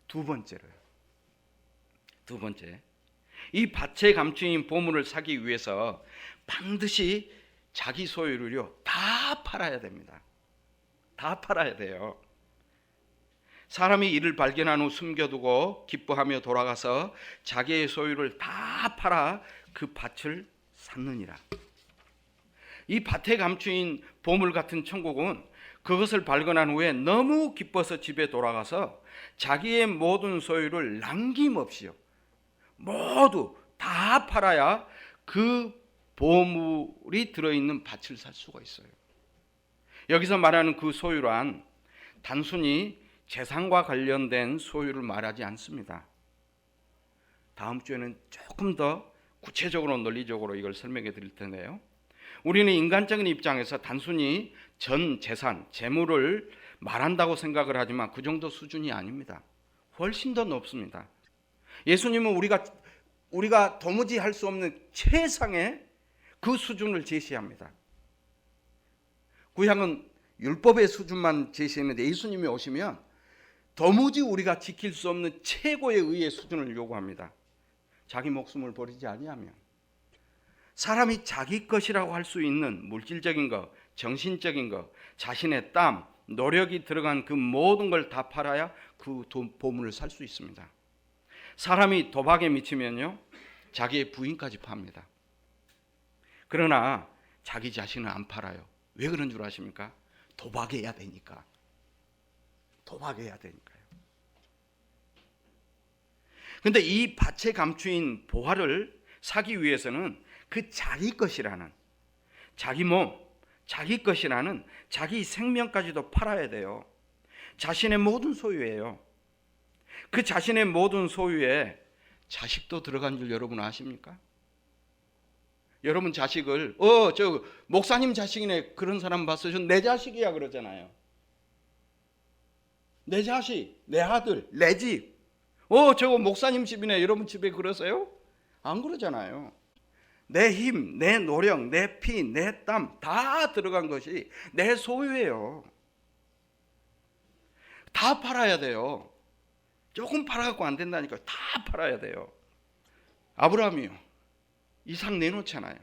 두 번째로요. 두 번째, 이 밭에 감추인 보물을 사기 위해서 반드시 자기 소유를요 다 팔아야 됩니다. 다 팔아야 돼요. 사람이 이를 발견한 후 숨겨두고 기뻐하며 돌아가서 자기의 소유를 다 팔아 그 밭을 샀느니라. 이 밭에 감추인 보물 같은 천국은 그것을 발견한 후에 너무 기뻐서 집에 돌아가서 자기의 모든 소유를 남김없이요 모두 다 팔아야 그 보물이 들어있는 밭을 살 수가 있어요. 여기서 말하는 그 소유란 단순히 재산과 관련된 소유를 말하지 않습니다. 다음 주에는 조금 더 구체적으로 논리적으로 이걸 설명해 드릴 텐데요. 우리는 인간적인 입장에서 단순히 전 재산, 재물을 말한다고 생각을 하지만 그 정도 수준이 아닙니다. 훨씬 더 높습니다. 예수님은 우리가 도무지 할 수 없는 최상의 그 수준을 제시합니다. 구약은 율법의 수준만 제시했는데 예수님이 오시면 도무지 우리가 지킬 수 없는 최고의 의의 수준을 요구합니다. 자기 목숨을 버리지 아니하면. 사람이 자기 것이라고 할 수 있는 물질적인 것, 정신적인 것, 자신의 땀, 노력이 들어간 그 모든 걸 다 팔아야 그 보물을 살 수 있습니다. 사람이 도박에 미치면요 자기의 부인까지 팝니다. 그러나 자기 자신은 안 팔아요. 왜 그런 줄 아십니까? 도박해야 되니까. 도박해야 되니까요. 그런데 이 밭에 감추인 보화를 사기 위해서는 그 자기 것이라는, 자기 몸, 자기 것이라는 자기 생명까지도 팔아야 돼요. 자신의 모든 소유예요. 그 자신의 모든 소유에 자식도 들어간 줄 여러분 아십니까? 여러분 자식을 저 목사님 자식이네 그런 사람 봤어요. 내 자식이야 그러잖아요. 내 자식, 내 아들, 내 집. 저거 목사님 집이네 여러분 집에 그러세요? 안 그러잖아요. 내 힘, 내 노력, 내 피, 내 땀 다 들어간 것이 내 소유예요. 다 팔아야 돼요. 조금 팔아갖고 안 된다니까. 다 팔아야 돼요. 아브라함이요. 이삭 내놓잖아요.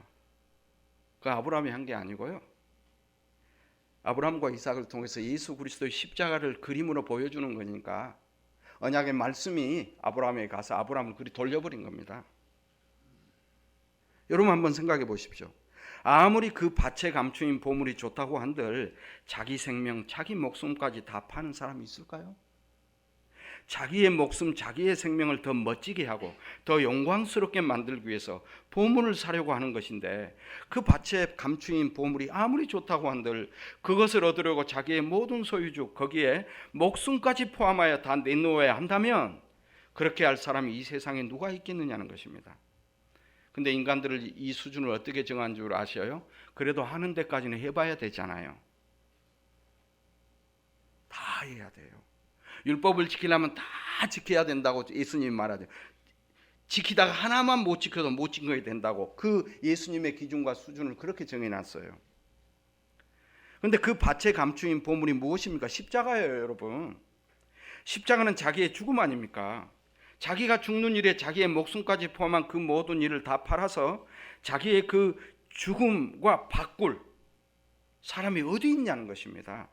그 아브라함이 한 게 아니고요. 아브라함과 이삭을 통해서 예수 그리스도의 십자가를 그림으로 보여주는 거니까 언약의 말씀이 아브라함에게 가서 아브라함을 그리 돌려버린 겁니다. 여러분 한번 생각해 보십시오. 아무리 그 밭에 감추인 보물이 좋다고 한들 자기 생명, 자기 목숨까지 다 파는 사람이 있을까요? 자기의 목숨, 자기의 생명을 더 멋지게 하고 더 영광스럽게 만들기 위해서 보물을 사려고 하는 것인데 그 밭에 감추인 보물이 아무리 좋다고 한들 그것을 얻으려고 자기의 모든 소유주, 거기에 목숨까지 포함하여 다 내놓아야 한다면 그렇게 할 사람이 이 세상에 누가 있겠느냐는 것입니다. 근데 인간들을 이 수준을 어떻게 정한 줄 아셔요? 그래도 하는 데까지는 해봐야 되잖아요. 다 해야 돼요. 율법을 지키려면 다 지켜야 된다고 예수님이 말하죠. 지키다가 하나만 못 지켜도 못 지켜야 된다고 그 예수님의 기준과 수준을 그렇게 정해놨어요. 그런데 그 밭에 감추인 보물이 무엇입니까? 십자가예요, 여러분. 십자가는 자기의 죽음 아닙니까? 자기가 죽는 일에 자기의 목숨까지 포함한 그 모든 일을 다 팔아서 자기의 그 죽음과 바꿀 사람이 어디 있냐는 것입니다.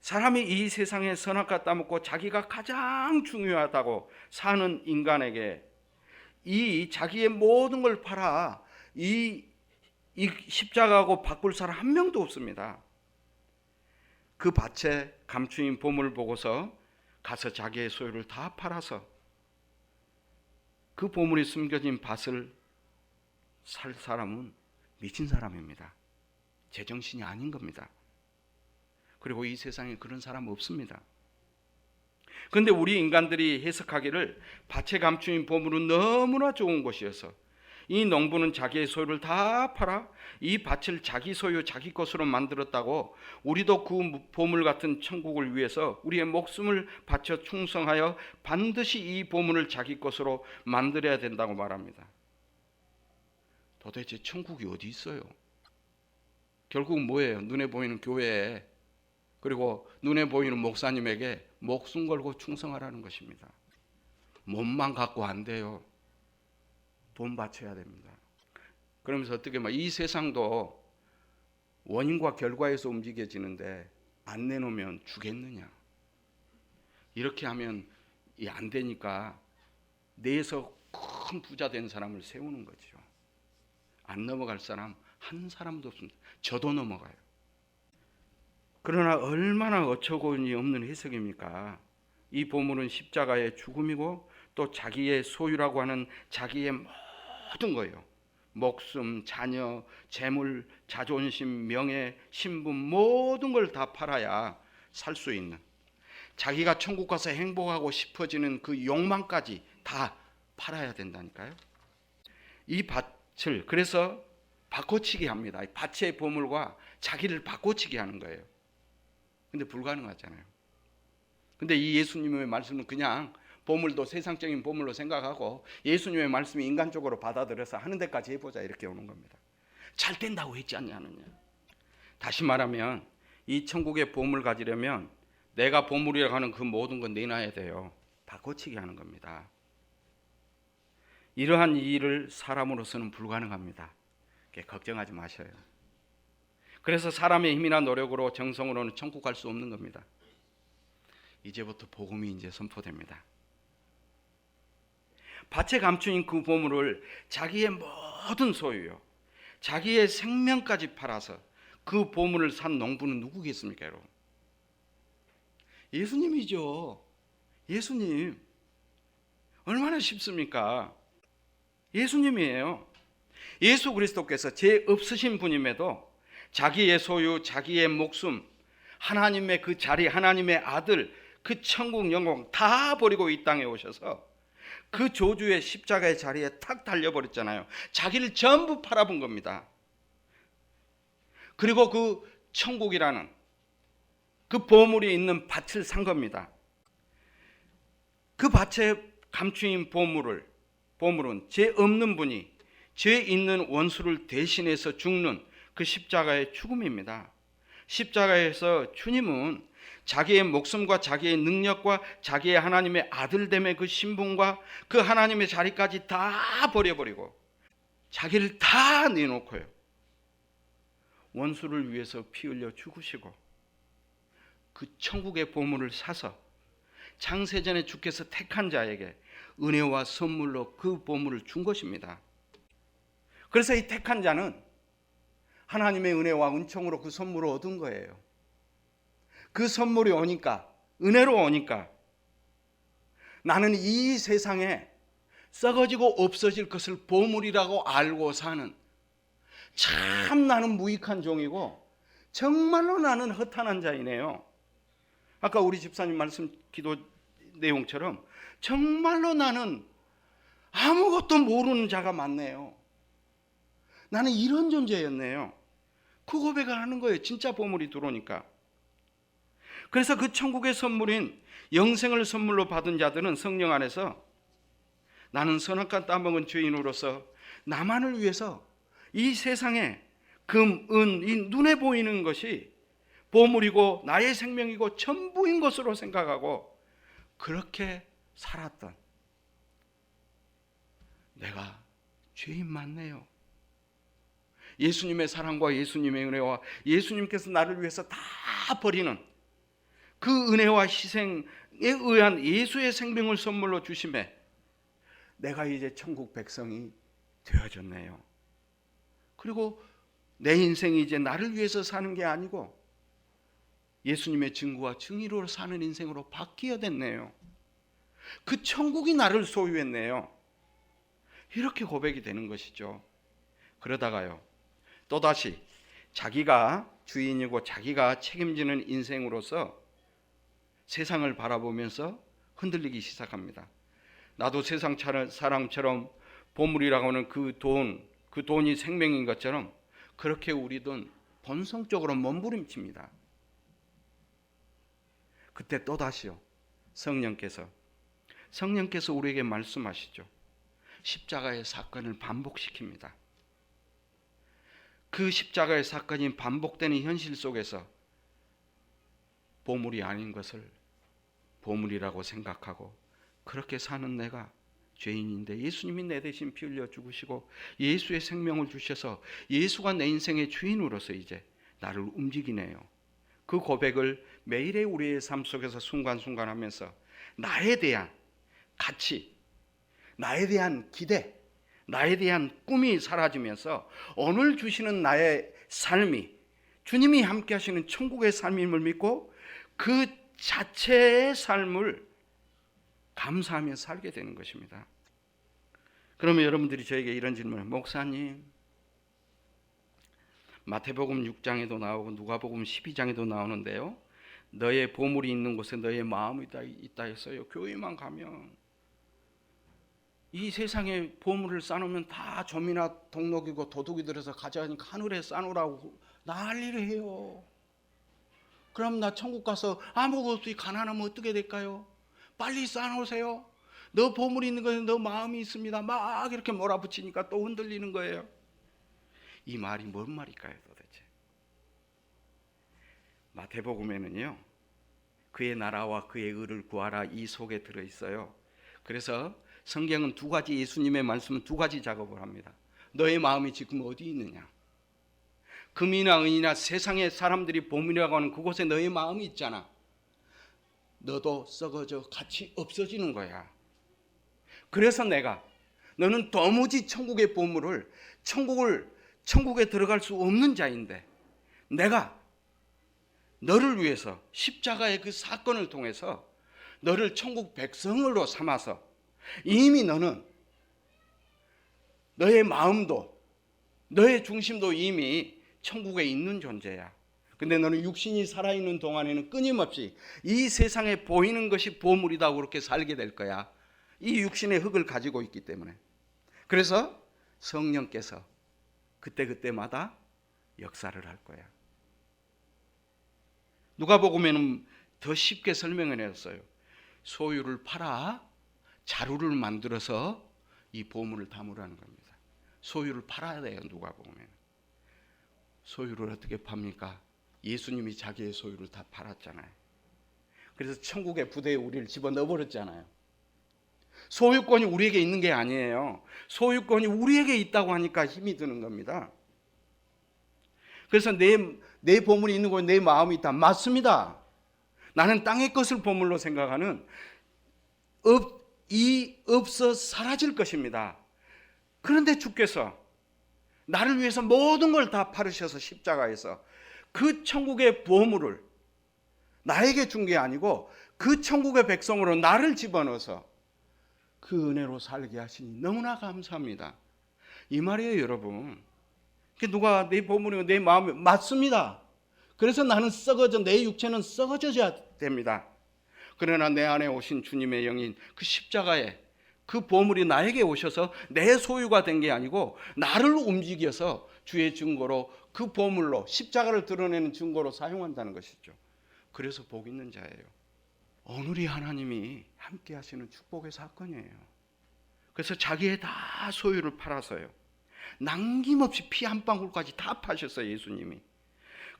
사람이 이 세상에 선악과 따먹고 자기가 가장 중요하다고 사는 인간에게 이 자기의 모든 걸 팔아 이 십자가하고 바꿀 사람 한 명도 없습니다. 그 밭에 감추인 보물을 보고서 가서 자기의 소유를 다 팔아서 그 보물이 숨겨진 밭을 살 사람은 미친 사람입니다. 제정신이 아닌 겁니다. 그리고 이 세상에 그런 사람 없습니다. 그런데 우리 인간들이 해석하기를 밭에 감추인 보물은 너무나 좋은 것이어서 이 농부는 자기의 소유를 다 팔아 이 밭을 자기 소유 자기 것으로 만들었다고 우리도 그 보물 같은 천국을 위해서 우리의 목숨을 바쳐 충성하여 반드시 이 보물을 자기 것으로 만들어야 된다고 말합니다. 도대체 천국이 어디 있어요? 결국 뭐예요? 눈에 보이는 교회에 그리고 눈에 보이는 목사님에게 목숨 걸고 충성하라는 것입니다. 몸만 갖고 안 돼요. 돈 바쳐야 됩니다. 그러면서 어떻게 이 세상도 원인과 결과에서 움직여지는데 안 내놓으면 주겠느냐. 이렇게 하면 안 되니까 내에서 큰 부자 된 사람을 세우는 거죠. 안 넘어갈 사람 한 사람도 없습니다. 저도 넘어가요. 그러나 얼마나 어처구니 없는 해석입니까? 이 보물은 십자가의 죽음이고 또 자기의 소유라고 하는 자기의 모든 거예요. 목숨, 자녀, 재물, 자존심, 명예, 신분 모든 걸 다 팔아야 살 수 있는, 자기가 천국 가서 행복하고 싶어지는 그 욕망까지 다 팔아야 된다니까요. 이 밭을 그래서 바꿔치기 합니다. 밭의 보물과 자기를 바꿔치기 하는 거예요. 근데 불가능하잖아요. 근데 이 예수님의 말씀은 그냥 보물도 세상적인 보물로 생각하고 예수님의 말씀이 인간적으로 받아들여서 하는 데까지 해보자 이렇게 오는 겁니다. 잘 된다고 했지 않냐느냐. 다시 말하면 이 천국의 보물 가지려면 내가 보물이라고 하는 그 모든 건 내놔야 돼요. 바꿔치기 하는 겁니다. 이러한 일을 사람으로서는 불가능합니다. 걱정하지 마셔요. 그래서 사람의 힘이나 노력으로 정성으로는 천국 갈 수 없는 겁니다. 이제부터 복음이 이제 선포됩니다. 밭에 감추인 그 보물을 자기의 모든 소유요, 자기의 생명까지 팔아서 그 보물을 산 농부는 누구겠습니까, 여러분? 예수님이죠. 예수님. 얼마나 쉽습니까? 예수님이에요. 예수 그리스도께서 죄 없으신 분임에도 자기의 소유, 자기의 목숨, 하나님의 그 자리, 하나님의 아들, 그 천국 영광 다 버리고 이 땅에 오셔서 그 조주의 십자가의 자리에 탁 달려버렸잖아요. 자기를 전부 팔아본 겁니다. 그리고 그 천국이라는 그 보물이 있는 밭을 산 겁니다. 그 밭에 감추인 보물은 죄 없는 분이 죄 있는 원수를 대신해서 죽는 그 십자가의 죽음입니다. 십자가에서 주님은 자기의 목숨과 자기의 능력과 자기의 하나님의 아들됨의 그 신분과 그 하나님의 자리까지 다 버려버리고 자기를 다 내놓고요, 원수를 위해서 피 흘려 죽으시고 그 천국의 보물을 사서 창세전에 주께서 택한 자에게 은혜와 선물로 그 보물을 준 것입니다. 그래서 이 택한 자는 하나님의 은혜와 은총으로 그 선물을 얻은 거예요. 그 선물이 오니까, 은혜로 오니까 나는 이 세상에 썩어지고 없어질 것을 보물이라고 알고 사는, 참 나는 무익한 종이고 정말로 나는 허탄한 자이네요. 아까 우리 집사님 말씀 기도 내용처럼 정말로 나는 아무것도 모르는 자가 많네요. 나는 이런 존재였네요. 그 고백을 하는 거예요. 진짜 보물이 들어오니까. 그래서 그 천국의 선물인 영생을 선물로 받은 자들은 성령 안에서 나는 선악과 따먹은 죄인으로서 나만을 위해서 이 세상에 금, 은, 이 눈에 보이는 것이 보물이고 나의 생명이고 전부인 것으로 생각하고 그렇게 살았던 내가 죄인 맞네요. 예수님의 사랑과 예수님의 은혜와 예수님께서 나를 위해서 다 버리는 그 은혜와 희생에 의한 예수의 생명을 선물로 주심에 내가 이제 천국 백성이 되어졌네요. 그리고 내 인생이 이제 나를 위해서 사는 게 아니고 예수님의 증거와 증의로 사는 인생으로 바뀌어야 됐네요. 그 천국이 나를 소유했네요. 이렇게 고백이 되는 것이죠. 그러다가요, 또다시 자기가 주인이고 자기가 책임지는 인생으로서 세상을 바라보면서 흔들리기 시작합니다. 나도 세상 사람처럼 보물이라고 하는 그 돈이 생명인 것처럼 그렇게 우리도 본성적으로 몸부림칩니다. 그때 또다시요, 성령께서 우리에게 말씀하시죠. 십자가의 사건을 반복시킵니다. 그 십자가의 사건이 반복되는 현실 속에서 보물이 아닌 것을 보물이라고 생각하고 그렇게 사는 내가 죄인인데 예수님이 내 대신 피 흘려 죽으시고 예수의 생명을 주셔서 예수가 내 인생의 주인으로서 이제 나를 움직이네요. 그 고백을 매일의 우리의 삶 속에서 순간순간 하면서 나에 대한 가치, 나에 대한 기대, 나에 대한 꿈이 사라지면서 오늘 주시는 나의 삶이 주님이 함께 하시는 천국의 삶임을 믿고 그 자체의 삶을 감사하며 살게 되는 것입니다. 그러면 여러분들이 저에게 이런 질문을, 목사님, 마태복음 6장에도 나오고 누가복음 12장에도 나오는데요, 너의 보물이 있는 곳에 너의 마음이 있다 했어요. 교회만 가면 이 세상에 보물을 쌓으면 다 점이나 동록이고 도둑이 들어서 가져가니까 하늘에 쌓으라고 난리를 해요. 그럼 나 천국 가서 아무것도 없이 가난하면 어떻게 될까요? 빨리 쌓아놓으세요. 너 보물이 있는 것에 너 마음이 있습니다. 막 이렇게 몰아붙이니까 또 흔들리는 거예요. 이 말이 뭔 말일까요 도대체? 마태복음에는요, 그의 나라와 그의 의를 구하라 이 속에 들어있어요. 그래서 성경은 두 가지, 예수님의 말씀은 두 가지 작업을 합니다. 너의 마음이 지금 어디 있느냐? 금이나 은이나 세상의 사람들이 보물이라고 하는 그곳에 너의 마음이 있잖아. 너도 썩어져 같이 없어지는 거야. 그래서 내가 너는 도무지 천국의 보물을 천국에 들어갈 수 없는 자인데 내가 너를 위해서 십자가의 그 사건을 통해서 너를 천국 백성으로 삼아서 이미 너는 너의 마음도 너의 중심도 이미 천국에 있는 존재야. 근데 너는 육신이 살아있는 동안에는 끊임없이 이 세상에 보이는 것이 보물이다 그렇게 살게 될 거야. 이 육신의 흙을 가지고 있기 때문에. 그래서 성령께서 그때그때마다 역사를 할 거야. 누가복음에는 더 쉽게 설명을 했어요. 소유를 팔아 자루를 만들어서 이 보물을 담으라는 겁니다. 소유를 팔아야 돼요. 누가복음에는. 소유를 어떻게 팝니까? 예수님이 자기의 소유를 다 팔았잖아요. 그래서 천국의 부대에 우리를 집어넣어버렸잖아요. 소유권이 우리에게 있는 게 아니에요. 소유권이 우리에게 있다고 하니까 힘이 드는 겁니다. 그래서 내 보물이 있는 곳에 내 마음이 있다. 맞습니다. 나는 땅의 것을 보물로 생각하는 없어 사라질 것입니다. 그런데 주께서 나를 위해서 모든 걸 다 팔으셔서 십자가에서 그 천국의 보물을 나에게 준 게 아니고 그 천국의 백성으로 나를 집어넣어서 그 은혜로 살게 하시니 너무나 감사합니다. 이 말이에요, 여러분. 누가 내 보물이고 내 마음이 맞습니다. 그래서 나는 썩어져, 내 육체는 썩어져야 됩니다. 그러나 내 안에 오신 주님의 영인 그 십자가에 그 보물이 나에게 오셔서 내 소유가 된 게 아니고 나를 움직여서 주의 증거로 그 보물로 십자가를 드러내는 증거로 사용한다는 것이죠. 그래서 복 있는 자예요. 오늘이 하나님이 함께 하시는 축복의 사건이에요. 그래서 자기의 다 소유를 팔아서요, 남김없이 피 한 방울까지 다 파셨어요, 예수님이.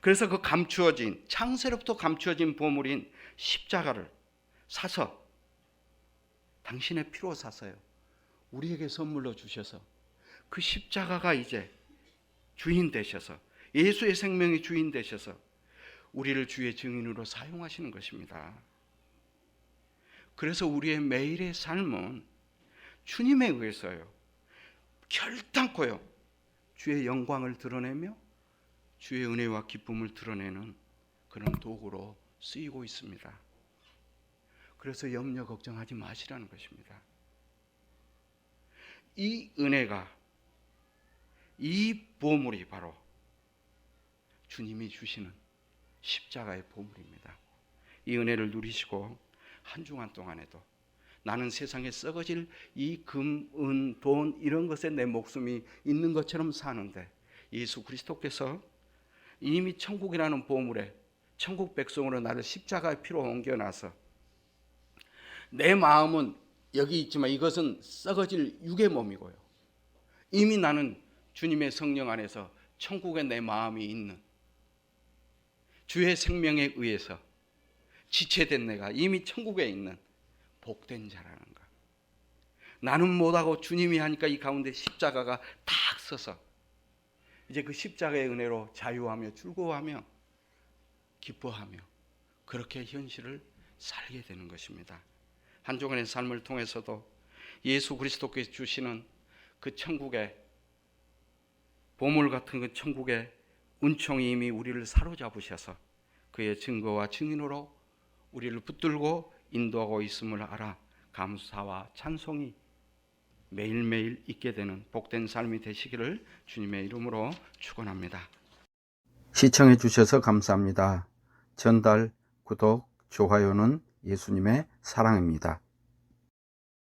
그래서 그 감추어진, 창세로부터 감추어진 보물인 십자가를 사서, 당신의 피로 사서요, 우리에게 선물로 주셔서 그 십자가가 이제 주인 되셔서, 예수의 생명이 주인 되셔서 우리를 주의 증인으로 사용하시는 것입니다. 그래서 우리의 매일의 삶은 주님에 의해서요, 결단코요, 주의 영광을 드러내며 주의 은혜와 기쁨을 드러내는 그런 도구로 쓰이고 있습니다. 그래서 염려 걱정하지 마시라는 것입니다. 이 은혜가, 이 보물이 바로 주님이 주시는 십자가의 보물입니다. 이 은혜를 누리시고 한 주간 동안에도 나는 세상에 썩어질 이 금, 은, 돈 이런 것에 내 목숨이 있는 것처럼 사는데 예수 그리스도께서 이미 천국이라는 보물에 천국 백성으로 나를 십자가의 피로 옮겨놔서 내 마음은 여기 있지만 이것은 썩어질 육의 몸이고요, 이미 나는 주님의 성령 안에서 천국에 내 마음이 있는 주의 생명에 의해서 지체된 내가 이미 천국에 있는 복된 자라는 것. 나는 못하고 주님이 하니까 이 가운데 십자가가 탁 서서 이제 그 십자가의 은혜로 자유하며 즐거워하며 기뻐하며 그렇게 현실을 살게 되는 것입니다. 한종원의 삶을 통해서도 예수 그리스도께서 주시는 그 천국의 보물 같은 그 천국의 은총이 이미 우리를 사로잡으셔서 그의 증거와 증인으로 우리를 붙들고 인도하고 있음을 알아 감사와 찬송이 매일매일 있게 되는 복된 삶이 되시기를 주님의 이름으로 축원합니다. 시청해 주셔서 감사합니다. 전달, 구독, 좋아요는 예수님의 사랑입니다.